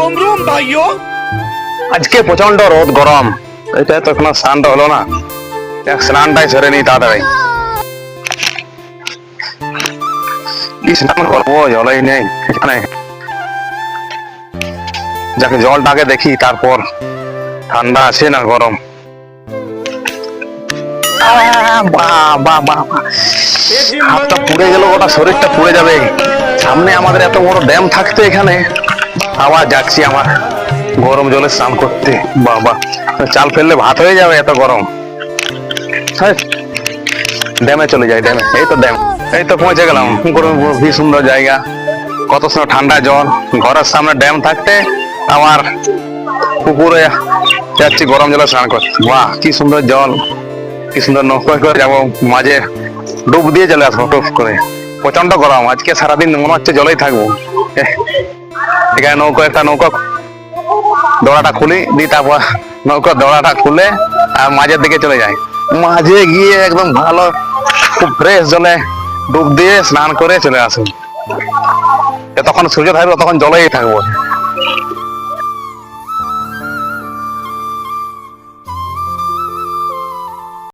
रोम रोम भाइयों। আজকে প্রচন্ড রোদ গরম, এটা তো এখনো স্নানটা হলো না, স্নানটাই সেরে নি তাড়াতাড়ি। কি স্নান করবো, জলই নেই এখানে। যাকে জলটাকে দেখি, তারপর ঠান্ডা আছে না গরম। হাতটা পুড়ে গেল, ওটা শরীরটা পুড়ে যাবে। সামনে আমাদের এত বড় ড্যাম থাকতে এখানে আবার যাচ্ছি আমার গরম জলে স্নান করতে। বাবা, চাল ফেললে ভাত হয়ে যাবে, এত গরম। ড্যামে চলে যাই, ড্যামে। এই তো ড্যাম, এই তো পৌঁছে গেলাম। কি সুন্দর জায়গা, কত সুন্দর ঠান্ডা জল। ঘরের সামনে ড্যাম থাকতে আমার পুকুরে যাচ্ছি গরম জলে স্নান করতে। বাহ, কি সুন্দর জল, কি সুন্দর। নৌকা করে যাবো, মাঝে ডুব দিয়ে চলে আসবো টুপ করে। প্রচন্ড গরম আজকে, সারাদিন মনে হচ্ছে জলেই থাকবো। এখানে একটা নৌকা দড়াটা খুলি দিই, তারপর নৌকার দড়াটা খুলে আর মাঝের দিকে চলে যায়। মাঝে গিয়ে একদম ভালো, খুব ফ্রেশ জলে ডুব দিয়ে স্নান করে চলে আসুন। তখন সূর্য থাকবে, তখন জলেই থাকবো।